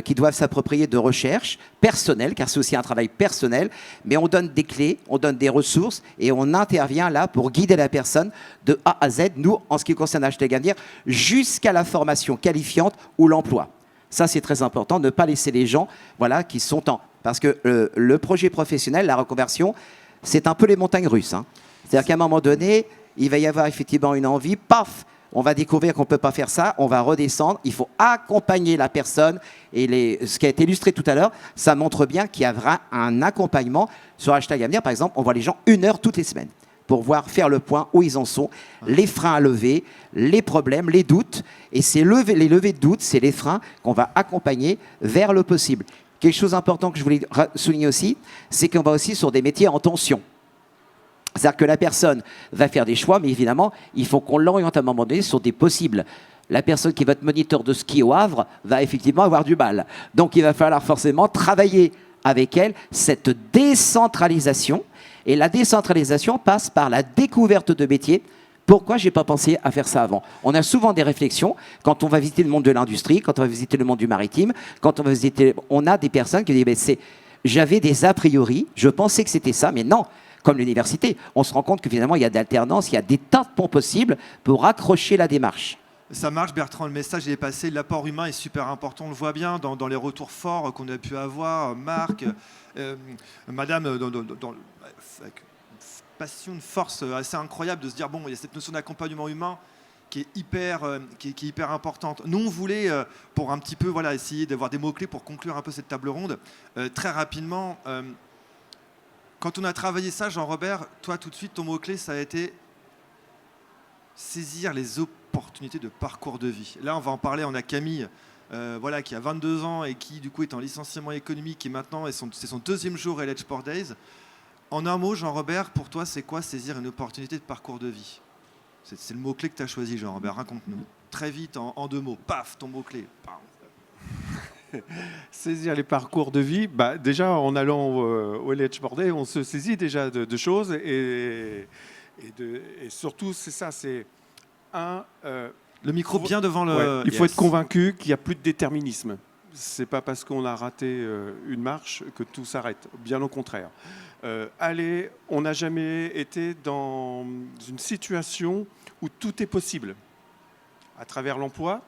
qu'ils doivent s'approprier de recherche personnelle, car c'est aussi un travail personnel, mais on donne des clés, on donne des ressources et on intervient là pour guider la personne de A à Z, nous, en ce qui concerne Hashtag Avenir, jusqu'à la formation qualifiante ou l'emploi. Ça, c'est très important, ne pas laisser les gens qui sont en... Parce que le projet professionnel, la reconversion, c'est un peu les montagnes russes. Hein. C'est-à-dire qu'à un moment donné, il va y avoir effectivement une envie, paf, on va découvrir qu'on ne peut pas faire ça, on va redescendre, il faut accompagner la personne. Et ce qui a été illustré tout à l'heure, ça montre bien qu'il y a un accompagnement. Sur Hashtag Avenir, par exemple, on voit les gens 1 heure toutes les semaines pour faire le point où ils en sont, les freins à lever, les problèmes, les doutes. Et c'est les levées de doutes, c'est les freins qu'on va accompagner vers le possible. Quelque chose d'important que je voulais souligner aussi, c'est qu'on va aussi sur des métiers en tension. C'est-à-dire que la personne va faire des choix, mais évidemment, il faut qu'on l'oriente à un moment donné sur des possibles. La personne qui va être moniteur de ski au Havre va effectivement avoir du mal. Donc, il va falloir forcément travailler avec elle cette décentralisation. Et la décentralisation passe par la découverte de métiers. Pourquoi je n'ai pas pensé à faire ça avant? On a souvent des réflexions quand on va visiter le monde de l'industrie, quand on va visiter le monde du maritime, quand on va visiter... On a des personnes qui disent « j'avais des a priori, je pensais que c'était ça, mais non ». Comme l'université, on se rend compte que finalement, il y a d'alternance, il y a des tas de ponts possibles pour accrocher la démarche. Ça marche, Bertrand, le message est passé. L'apport humain est super important, on le voit bien dans les retours forts qu'on a pu avoir. Marc, madame, avec passion, une force assez incroyable de se dire, bon, il y a cette notion d'accompagnement humain qui est hyper importante. Nous, on voulait, pour un petit peu essayer d'avoir des mots-clés pour conclure un peu cette table ronde, très rapidement... Quand on a travaillé ça, Jean-Robert, toi, tout de suite, ton mot-clé, ça a été saisir les opportunités de parcours de vie. Là, on va en parler. On a Camille, qui a 22 ans et qui, du coup, est en licenciement économique et maintenant, c'est son 2e jour à Edge Sport Days. En un mot, Jean-Robert, pour toi, c'est quoi saisir une opportunité de parcours de vie? C'est le mot-clé que tu as choisi, Jean-Robert. Raconte-nous. Très vite, en 2 mots. Paf, ton mot-clé. Saisir les parcours de vie, déjà en allant au Edge Sport Day, on se saisit déjà de choses et surtout c'est ça, c'est le micro bien devant le... il faut être convaincu qu'il n'y a plus de déterminisme. C'est pas parce qu'on a raté une marche que tout s'arrête, bien au contraire. On n'a jamais été dans une situation où tout est possible à travers l'emploi.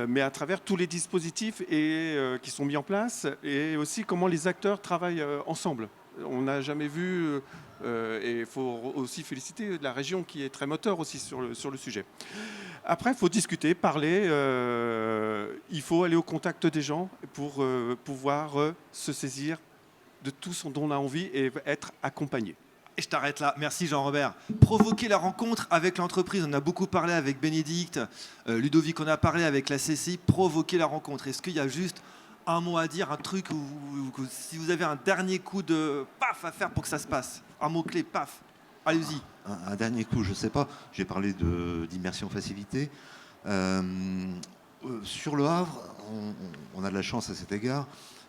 Mais à travers tous les dispositifs qui sont mis en place et aussi comment les acteurs travaillent ensemble. On n'a jamais vu, et il faut aussi féliciter la région qui est très moteur aussi sur le sujet. Après, il faut discuter, parler, il faut aller au contact des gens pour pouvoir se saisir de tout ce dont on a envie et être accompagné. Et je t'arrête là. Merci Jean-Robert. Provoquer la rencontre avec l'entreprise. On a beaucoup parlé avec Bénédicte, Ludovic, on a parlé avec la CCI. Provoquer la rencontre. Est-ce qu'il y a juste un mot à dire, un truc, si vous avez un dernier coup de paf à faire pour que ça se passe? Un mot-clé, paf. Allez-y. Un dernier coup, je ne sais pas. J'ai parlé d'immersion facilitée. Sur le Havre, on a de la chance à cet égard.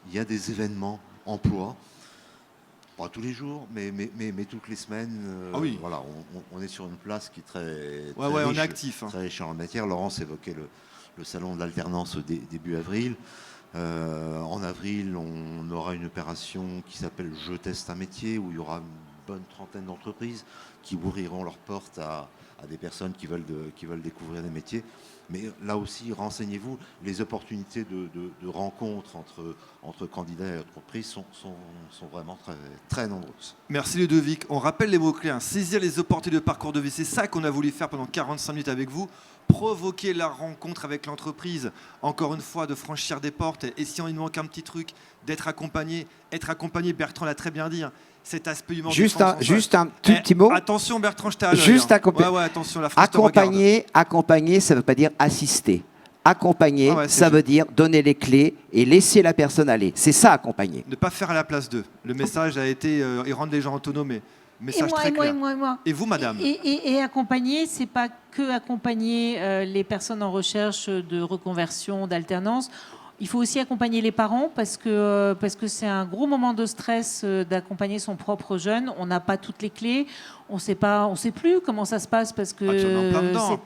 Il y a des événements emploi, pas tous les jours, mais toutes les semaines. Ah oui. Voilà, on est sur une place qui est très Ouais, on riche, est actif. très riche en la matière. Laurence évoquait le salon de l'alternance début avril. En avril, on aura une opération qui s'appelle Je teste un métier, où il y aura une bonne trentaine d'entreprises qui ouvriront leurs portes à des personnes qui veulent découvrir des métiers. Mais là aussi, renseignez-vous, les opportunités de rencontres entre candidats et entreprises sont vraiment très, très nombreuses. Merci Ludovic. On rappelle les mots-clés, hein. Saisir les opportunités de parcours de vie. C'est ça qu'on a voulu faire pendant 45 minutes avec vous. Provoquer la rencontre avec l'entreprise, encore une fois, de franchir des portes. Et si on il manque un petit truc, d'être accompagné. Être accompagné, Bertrand l'a très bien dit, hein. Cet aspect humain. Juste un tout petit mot. Attention Bertrand, je t'ai à l'œil, Juste hein. Ouais, attention, la France te regarde. accompagner, ça ne veut pas dire assister. Accompagner, Ah ouais, ça veut dire donner les clés et laisser la personne aller. C'est ça, accompagner. Ne pas faire à la place d'eux. Le message a été et rendre les gens autonomes. Message très clair. Et vous, madame? Et accompagner, c'est pas que accompagner les personnes en recherche de reconversion, d'alternance. Il faut aussi accompagner les parents parce que c'est un gros moment de stress d'accompagner son propre jeune. On n'a pas toutes les clés, on sait plus comment ça se passe parce que tu en as plein dedans.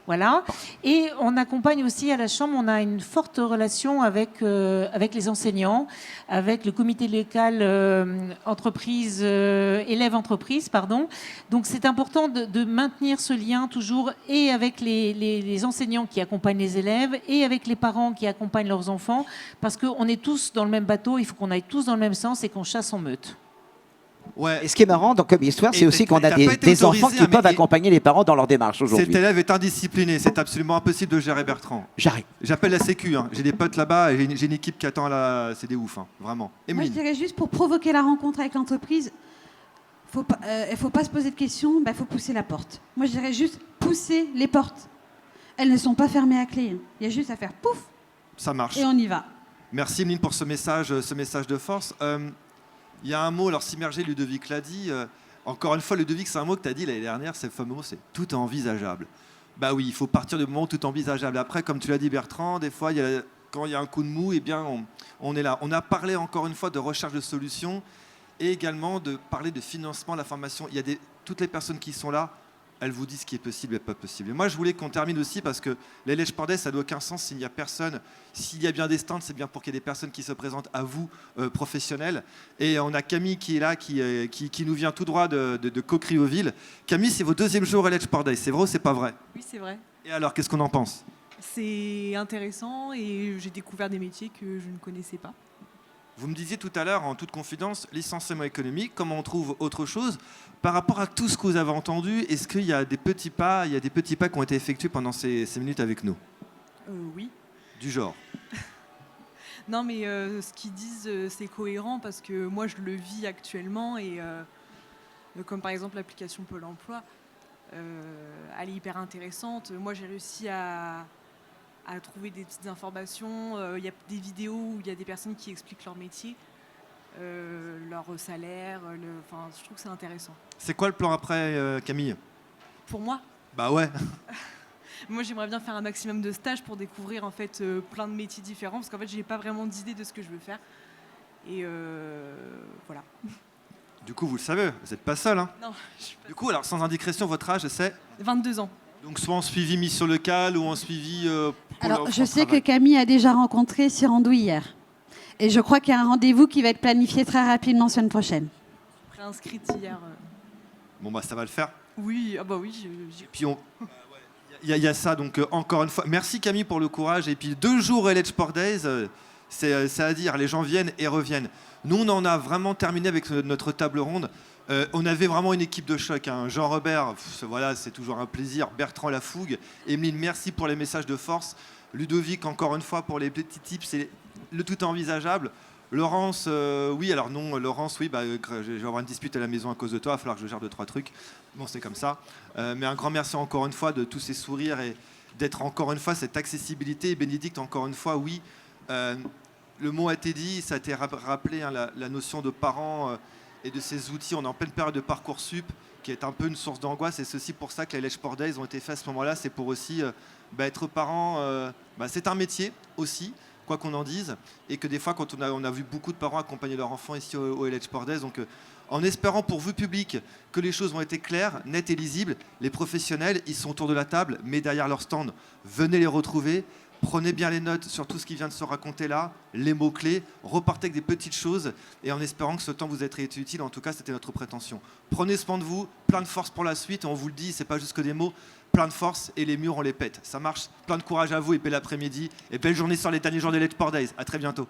Voilà. Et on accompagne aussi à la Chambre, on a une forte relation avec les enseignants, avec le comité local élève-entreprise, pardon. Donc c'est important de maintenir ce lien toujours et avec les enseignants qui accompagnent les élèves et avec les parents qui accompagnent leurs enfants, parce qu'on est tous dans le même bateau, il faut qu'on aille tous dans le même sens et qu'on chasse en meute. Ouais. Et ce qui est marrant comme histoire, c'est aussi qu'on a des enfants qui peuvent accompagner les parents dans leur démarche aujourd'hui. Cet élève est indiscipliné, c'est absolument impossible de gérer Bertrand. J'arrive. J'appelle la Sécu, hein. J'ai des potes là-bas et j'ai une équipe qui attend là, c'est des ouf, hein. Vraiment. Moi, je Emeline. dirais juste pour provoquer la rencontre avec l'entreprise, il ne faut pas se poser de questions, il faut pousser la porte. Moi, je dirais juste pousser les portes. Elles ne sont pas fermées à clé. Il y a juste à faire pouf. Ça marche. Et on y va. Merci Emeline pour ce message de force. Il y a un mot, alors s'immerger, Ludovic l'a dit. Encore une fois, Ludovic, c'est un mot que tu as dit l'année dernière, c'est le fameux mot, c'est tout est envisageable. Bah oui, il faut partir du moment où tout est envisageable. Après, comme tu l'as dit Bertrand, des fois, quand il y a un coup de mou, eh bien, on est là. On a parlé encore une fois de recherche de solutions et également de parler de financement de la formation. Toutes les personnes qui sont là, elles vous disent ce qui est possible et pas possible. Et moi, je voulais qu'on termine aussi parce que les Lèche Portais, ça n'a aucun sens s'il n'y a personne. S'il y a bien des stands, c'est bien pour qu'il y ait des personnes qui se présentent à vous, professionnels. Et on a Camille qui est là, qui nous vient tout droit de Cocrioville. Camille, c'est vos deuxième jour à Lèche Portais. C'est vrai ou c'est pas vrai? Oui, c'est vrai. Et alors, qu'est-ce qu'on en pense? C'est intéressant et j'ai découvert des métiers que je ne connaissais pas. Vous me disiez tout à l'heure, en toute confidence, licenciement économique, comment on trouve autre chose? Par rapport à tout ce que vous avez entendu, est-ce qu'il y a des petits pas, qui ont été effectués pendant ces minutes avec nous? Oui. Du genre? Non, mais ce qu'ils disent, c'est cohérent parce que moi, je le vis actuellement et comme par exemple l'application Pôle emploi, elle est hyper intéressante. Moi, j'ai réussi à trouver des petites informations. Il y a des vidéos où il y a des personnes qui expliquent leur métier, leur salaire. Je trouve que c'est intéressant. C'est quoi le plan après, Camille? Pour moi, Bah ouais. moi j'aimerais bien faire un maximum de stages pour découvrir en fait plein de métiers différents parce qu'en fait j'ai pas vraiment d'idée de ce que je veux faire. Et voilà. Du coup, vous le savez, vous n'êtes pas seul. Hein. Non, je suis pas... Du coup, alors sans indiscrétion, votre âge, c'est 22 ans. donc soit en suivi mission locale ou en suivi. Alors, je sais que Camille a déjà rencontré Cyrandou hier. Et je crois qu'il y a un rendez-vous qui va être planifié très rapidement semaine prochaine. Préinscrite hier. Bon, bah ça va le faire. Oui, ah bah oui. Puis il y a ça, donc encore une fois, merci Camille pour le courage. Et puis 2 jours à Lèche Portais, c'est à dire, les gens viennent et reviennent. Nous, on en a vraiment terminé avec notre table ronde. On avait vraiment une équipe de choc. Hein. Jean Robert, voilà, c'est toujours un plaisir. Bertrand Lafougue. Emeline, merci pour les messages de force. Ludovic, encore une fois, pour les petits tips. C'est le tout est envisageable. Laurence, oui, alors non, Laurence, oui, je vais avoir une dispute à la maison à cause de toi, il va falloir que je gère 2-3 trucs. Bon, c'est comme ça. Mais un grand merci encore une fois de tous ces sourires et d'être encore une fois cette accessibilité. Et Bénédicte, encore une fois, oui, le mot a été dit, ça a été rappelé, hein, la notion de parents et de ces outils. On est en pleine période de Parcoursup, qui est un peu une source d'angoisse, et c'est aussi pour ça que les Lèche Sport Days ont été faits à ce moment-là. C'est pour aussi être parent, c'est un métier aussi, quoi qu'on en dise, et que des fois, quand on a vu beaucoup de parents accompagner leurs enfants ici au Lèche Sport Days, donc en espérant pour vous public que les choses ont été claires, nettes et lisibles, les professionnels, ils sont autour de la table, mais derrière leur stand, venez les retrouver. Prenez bien les notes sur tout ce qui vient de se raconter là, les mots-clés, repartez avec des petites choses et en espérant que ce temps vous ait été utile. En tout cas, c'était notre prétention. Prenez soin de vous, plein de force pour la suite. Et on vous le dit, c'est pas juste que des mots, plein de force et les murs, on les pète. Ça marche. Plein de courage à vous et bel après-midi. Et belle journée sur les derniers jours des Lèche Sport Days. À très bientôt.